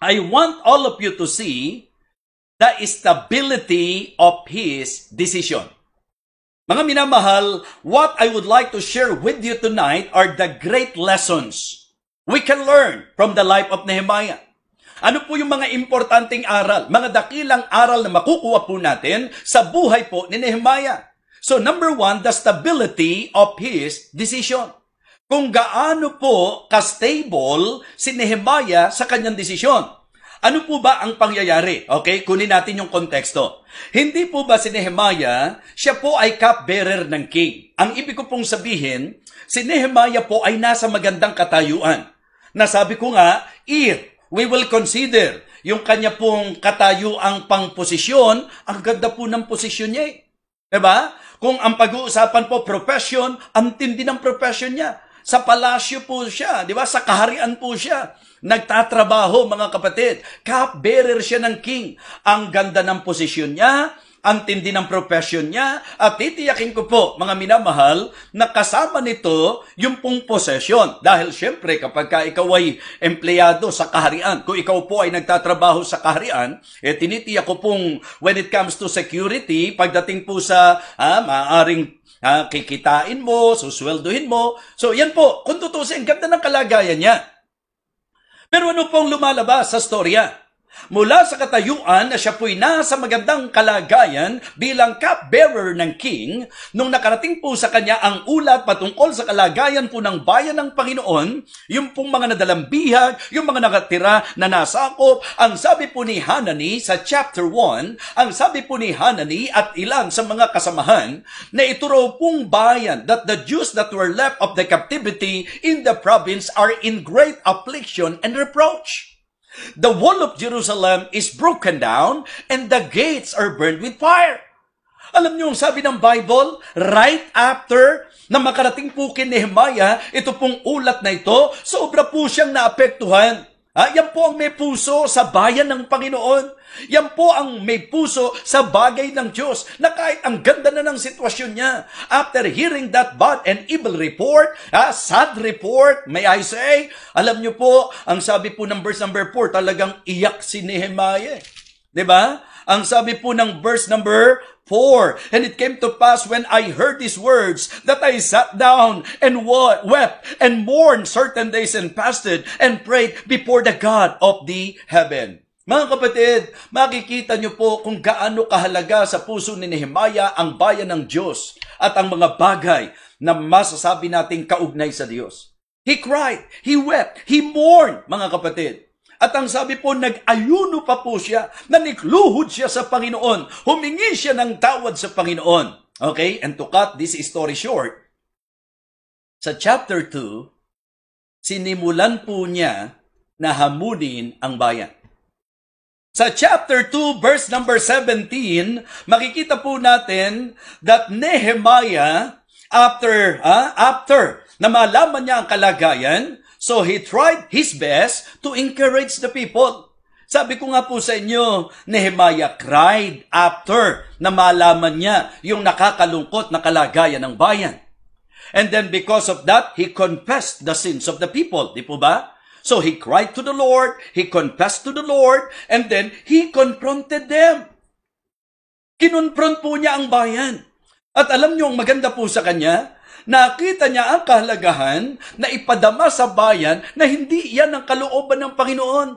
I want all of you to see the stability of his decision. Mga minamahal, what I would like to share with you tonight are the great lessons we can learn from the life of Nehemiah. Ano po yung mga importanteng aral, mga dakilang aral na makukuha po natin sa buhay po ni Nehemiah? So number 1, the stability of his decision. Kung gaano po ka-stable si Nehemiah sa kanyang desisyon. Ano po ba ang pangyayari? Okay, kunin natin yung konteksto. Hindi po ba si Nehemiah, siya po ay cupbearer ng king? Ang ibig ko pong sabihin, si Nehemiah po ay nasa magandang katayuan. Nasabi ko nga, if we will consider yung kanya pong katayuang pang-posisyon, ang ganda po ng posisyon niya eh. Diba? Kung ang pag-uusapan po profession, ang tindi ng profession niya. Sa palasyo po siya, di ba? Sa kaharian po siya. Nagtatrabaho, mga kapatid. Cup-bearer siya ng king. Ang ganda ng posisyon niya, ang tindi ng profession niya, at titiyakin ko po, mga minamahal, na kasama nito yung pong possession. Dahil syempre, kapag ka ikaw ay empleyado sa kaharian, kung ikaw po ay nagtatrabaho sa kaharian, tinitiyak ko pong when it comes to security, pagdating po sa maaaring kikitain mo, suswelduhin mo. So yan po, kung tutusin, ganda ng kalagayan niya. Pero ano pong lumalabas sa storya? Mula sa katayuan na siya po'y nasa magandang kalagayan bilang cupbearer ng king, nung nakarating po sa kanya ang ulat patungkol sa kalagayan po ng bayan ng Panginoon, yung pong mga nadalang bihag, yung mga nakatira na nasakop, ang sabi po ni Hanani sa chapter 1, ang sabi po ni Hanani at ilan sa mga kasamahan, na ito raw pong bayan, that the Jews that were left of the captivity in the province are in great affliction and reproach. The wall of Jerusalem is broken down and the gates are burned with fire. Alam niyo ang sabi ng Bible, right after na makarating po kay Nehemiah, ito pong ulat na ito, sobra po siyang naapektuhan. Yan po ang may puso sa bayan ng Panginoon. Yan po ang may puso sa bagay ng Diyos, na kahit ang ganda na ng sitwasyon niya, after hearing that bad and evil report, sad report, may I say, alam niyo po, ang sabi po ng verse number 4, talagang iyak si Nehemiah. Diba? Ang sabi po ng verse number 4, and it came to pass when I heard these words, that I sat down and wept and mourned certain days and fasted and prayed before the God of the heaven. Mga kapatid, makikita niyo po kung gaano kahalaga sa puso ni Nehemiah ang bayan ng Diyos at ang mga bagay na masasabi nating kaugnay sa Diyos. He cried, he wept, he mourned, mga kapatid. At ang sabi po, nag-ayuno pa po siya, nanikluhod siya sa Panginoon, humingi siya ng tawad sa Panginoon. Okay, and to cut this story short, sa chapter 2, sinimulan po niya na hamunin ang bayan. Sa chapter 2, verse number 17, makikita po natin that Nehemiah, after na malaman niya ang kalagayan, so he tried his best to encourage the people. Sabi ko nga po sa inyo, Nehemiah cried after na malaman niya yung nakakalungkot na kalagayan ng bayan. And then because of that, he confessed the sins of the people. Di po ba? So he cried to the Lord, he confessed to the Lord, and then he confronted them. Kinonfront po niya ang bayan. At alam niyo, ang maganda po sa kanya, nakita niya ang kahalagahan na ipadama sa bayan na hindi yan ang kalooban ng Panginoon.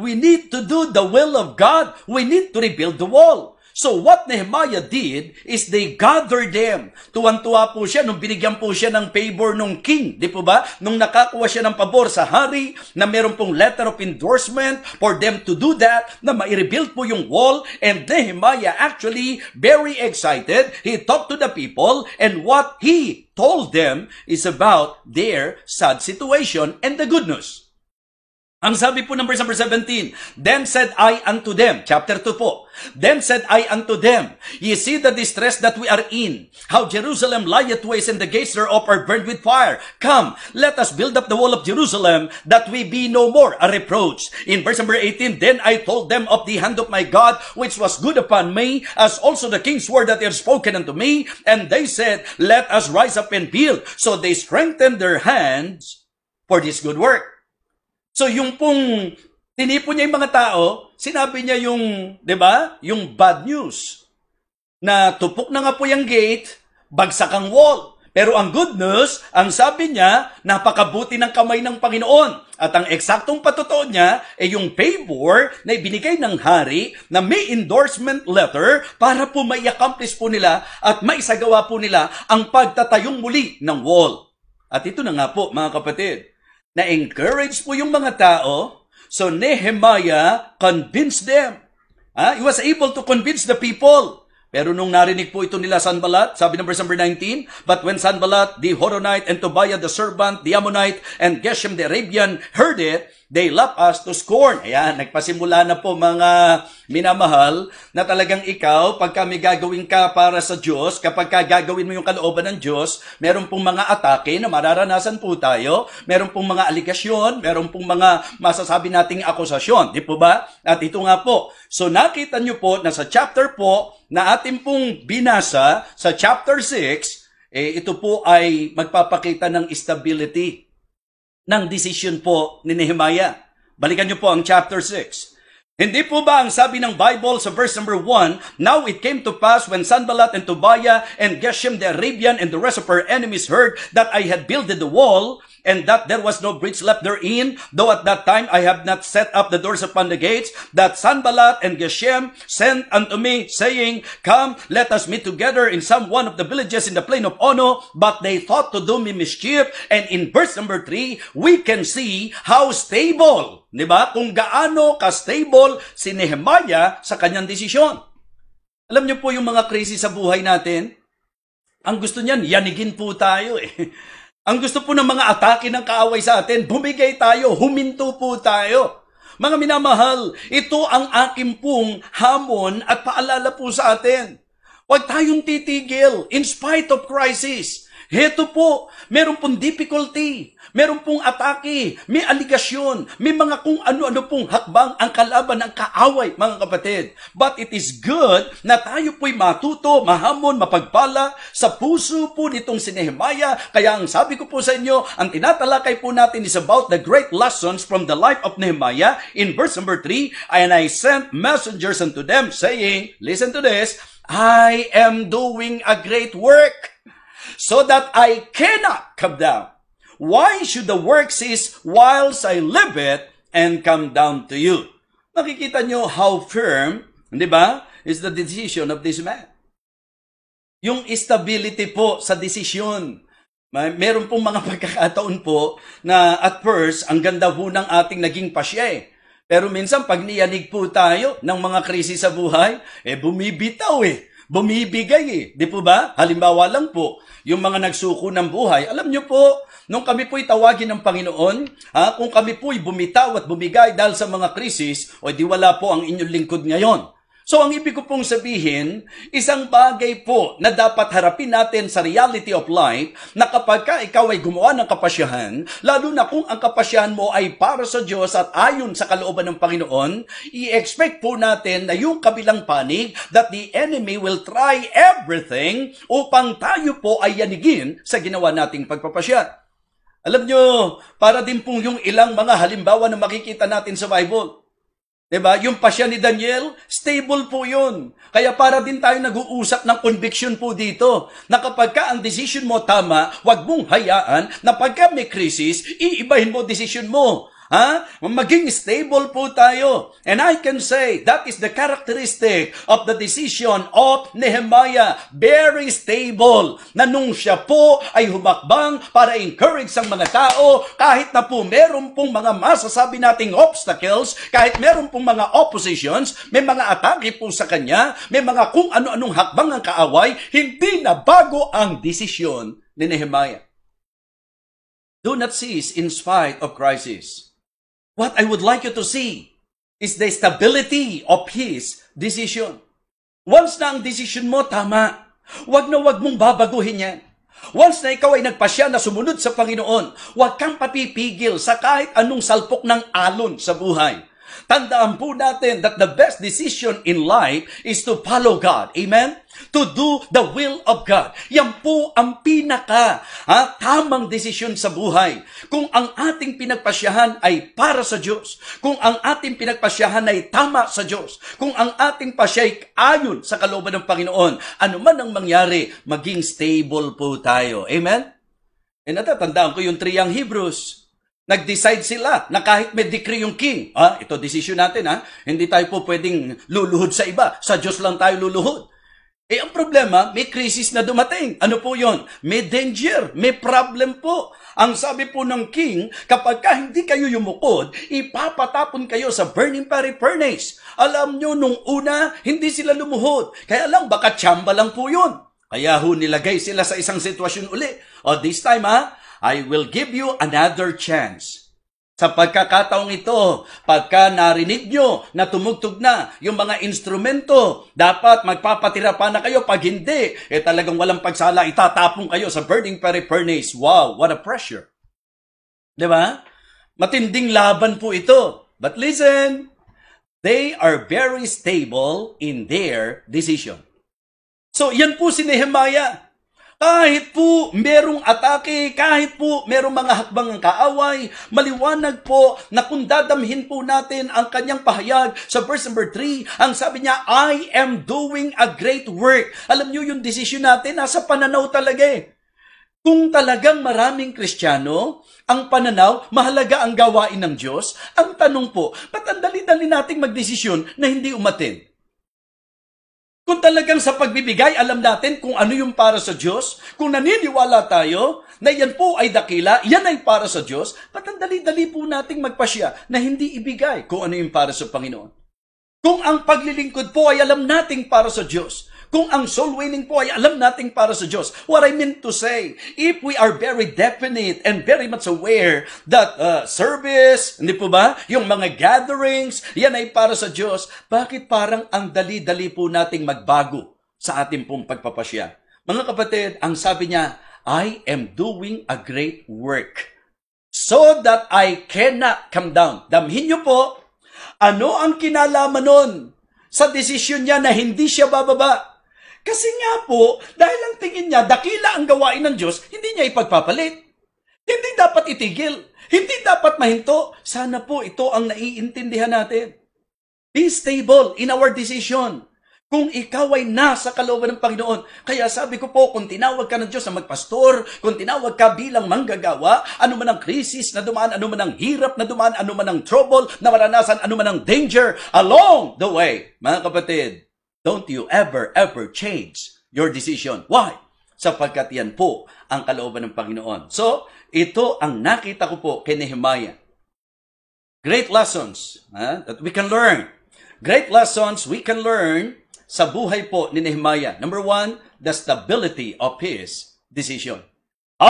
We need to do the will of God. We need to rebuild the wall. So what Nehemiah did is they gathered them. Tuwan-tuwa po siya nung binigyan po siya ng favor ng king. Di po ba? Nung nakakuha siya ng pabor sa hari na meron pong letter of endorsement for them to do that, na ma-rebuild po yung wall. And Nehemiah actually very excited. He talked to the people and what he told them is about their sad situation and the good news. Ang sabi po ng verse number 17, then said I unto them, chapter 2 po, then said I unto them, ye see the distress that we are in, how Jerusalem lieth waste and the gates thereof are burned with fire. Come, let us build up the wall of Jerusalem, that we be no more a reproach. In verse number 18, then I told them of the hand of my God, which was good upon me, as also the king's word that he had spoken unto me. And they said, let us rise up and build. So they strengthened their hands for this good work. So yung pong Tinipon niya yung mga tao, sinabi niya yung, di ba, yung bad news. Na tupok na nga po yung gate, bagsak ang wall. Pero ang good news, ang sabi niya, napakabuti ng kamay ng Panginoon. At ang eksaktong patotoo niya ay yung favor na ibinigay ng hari na may endorsement letter para po mai-accomplish po nila at maisagawa po nila ang pagtatayong muli ng wall. At ito na nga po mga kapatid, na-encourage po yung mga tao. So Nehemiah convinced them. He was able to convince the people. Pero nung narinig po ito nila Sanballat, sabi ng verse number 19, but when Sanballat, the Horonite, and Tobiah the servant, the Ammonite, and Geshem the Arabian heard it, they laughed us to scorn. Ayan, nagpasimula na po mga minamahal na talagang ikaw, pagka may gagawin ka para sa Diyos, kapag ka gagawin mo yung kalooban ng Diyos, meron pong mga atake na mararanasan po tayo, meron pong mga aligasyon, meron pong mga masasabi nating akusasyon. Di po ba? At ito nga po. So nakita nyo po na sa chapter po, na ating pong binasa sa chapter 6, ito po ay magpapakita ng stability ng decision po ni Nehemiah. Balikan niyo po ang chapter 6. Hindi po ba ang sabi ng Bible sa verse number 1, now it came to pass when Sanballat and Tobiah and Geshem the Arabian and the rest of our enemies heard that I had builded the wall, and that there was no breach left therein, though at that time I have not set up the doors upon the gates, that Sanballat and Geshem sent unto me, saying, come, let us meet together in some one of the villages in the plain of Ono, but they thought to do me mischief. And in verse number 3, we can see how stable, di ba? Kung gaano ka-stable si Nehemiah sa kanyang desisyon. Alam niyo po yung mga crazy sa buhay natin, ang gusto niyan, yanigin po tayo eh. Ang gusto po ng mga atake ng kaaway sa atin, bumigay tayo, huminto po tayo. Mga minamahal, ito ang aking pong hamon at paalala po sa atin. Huwag tayong titigil in spite of crisis. Heto po, meron pong difficulty, meron pong atake, may aligasyon, may mga kung ano-ano pong hakbang ang kalaban ng kaaway, mga kapatid. But it is good na tayo po'y matuto, mahamon, mapagpala sa puso po nitong si Nehemiah. Kaya ang sabi ko po sa inyo, ang tinatalakay po natin is about the great lessons from the life of Nehemiah. In verse number 3, and I sent messengers unto them, saying, listen to this, I am doing a great work, so that I cannot come down. Why should the work cease whilst I live it and come down to you? Makikita nyo how firm, di ba, is the decision of this man. Yung stability po sa desisyon. Meron pong mga pagkakataon po na at first, ang ganda po ng ating naging pasya. Pero minsan, pag niyanig po tayo ng mga krisis sa buhay, bumibitaw bumibigay Di po ba? Halimbawa lang po, yung mga nagsuko ng buhay. Alam nyo po, nung kami po'y tawagin ng Panginoon, kung kami po'y bumitaw at bumigay dahil sa mga krisis, o di wala po ang inyong lingkod ngayon. So ang ibig ko pong sabihin, isang bagay po na dapat harapin natin sa reality of life, na kapag ka ikaw ay gumawa ng kapasyahan, lalo na kung ang kapasyahan mo ay para sa Diyos at ayon sa kalooban ng Panginoon, i-expect po natin na yung kabilang panig that the enemy will try everything upang tayo po ay yanigin sa ginawa nating pagpapasya. Alam nyo, para din pong yung ilang mga halimbawa na makikita natin sa Bible. Diba? Yung pasya ni Daniel, stable po yun. Kaya para din tayo nag-uusap ng conviction po dito, na kapag ka ang decision mo tama, wag mong hayaan na pagka may crisis, iibahin mo decision mo. Maging stable po tayo. And I can say, that is the characteristic of the decision of Nehemiah. Very stable. Na nung siya po ay humakbang para encourage ang mga tao, kahit na po meron pong mga masasabi nating obstacles, kahit meron pong mga oppositions, may mga atake po sa kanya, may mga kung ano-anong hakbang ang kaaway, hindi na bago ang desisyon ni Nehemiah. Do not cease in spite of crisis. What I would like you to see is the stability of his decision. Once na ang decision mo tama, wag na wag mong babaguhin yan. Once na ikaw ay nagpasya na sumunod sa Panginoon, wag kang papipigil sa kahit anong salpok ng alon sa buhay. Tandaan po natin that the best decision in life is to follow God. Amen? To do the will of God. Yan po ang tamang desisyon sa buhay. Kung ang ating pinagpasyahan ay para sa Diyos, kung ang ating pinagpasyahan ay tama sa Diyos, kung ang ating pasya ay ayon sa kalooban ng Panginoon, ano man ang mangyari, maging stable po tayo. Amen? E natatandaan ko yung triyang Hebrews. Nag-decide sila na kahit may decree yung king, ito decision natin, hindi tayo po pwedeng luluhod sa iba. Sa Diyos lang tayo luluhod. Ang problema, may crisis na dumating. Ano po yon? May danger, may problem po. Ang sabi po ng king, kapag hindi kayo yumukod, ipapatapon kayo sa burning furnace. Alam nyo, nung una, hindi sila lumuhod. Kaya lang, baka tsamba lang po yun. Kaya nilagay sila sa isang sitwasyon uli. This time, I will give you another chance. Sa pagkakataong ito, pagka narinig nyo na tumugtog na yung mga instrumento, dapat magpapatira pa na kayo. Pag hindi, talagang walang pagsala, itatapon kayo sa burning furnace. Wow, what a pressure. Diba? Matinding laban po ito. But listen, they are very stable in their decision. So, yan po si Nehemiah. Kahit po merong atake, kahit po merong mga hakbang ng kaaway, maliwanag po na kung dadamhin po natin ang kanyang pahayag sa verse number 3, ang sabi niya, I am doing a great work. Alam niyo yung decision natin, nasa pananaw talaga eh. Kung talagang maraming Kristiyano, ang pananaw, mahalaga ang gawain ng Diyos, ang tanong po, ba't ang dali-dali nating magdesisyon na hindi umatin? Kung talagang sa pagbibigay, alam natin kung ano yung para sa Diyos, kung naniniwala tayo na yan po ay dakila, yan ay para sa Diyos, ba't ang dali-dali po nating magpasya na hindi ibigay kung ano yung para sa Panginoon? Kung ang paglilingkod po ay alam nating para sa Diyos, kung ang soul winning po ay alam nating para sa Diyos, what I mean to say, if we are very definite and very much aware that service, hindi po ba, yung mga gatherings, yan ay para sa Diyos, bakit parang ang dali-dali po nating magbago sa ating pong pagpapasya? Mga kapatid, ang sabi niya, I am doing a great work so that I cannot come down. Damhin niyo po, ano ang kinalaman nun sa desisyon niya na hindi siya bababa? Kasi nga po, dahil ang tingin niya, dakila ang gawain ng Diyos, hindi niya ipagpapalit. Hindi dapat itigil. Hindi dapat mahinto. Sana po ito ang naiintindihan natin. Be stable in our decision. Kung ikaw ay nasa kalooban ng Panginoon. Kaya sabi ko po, kung tinawag ka ng Diyos na magpastor, kung tinawag ka bilang manggagawa, ano man ang krisis na dumaan, ano man ang hirap na dumaan, ano man ang trouble na maranasan, ano man ang danger along the way. Mga kapatid, don't you ever change your decision. Why? Sapagkat yan po ang kalooban ng Panginoon. So, ito ang nakita ko po kay Nehemiah. Great lessons that we can learn. Great lessons we can learn sa buhay po ni Nehemiah. Number 1, the stability of his decision.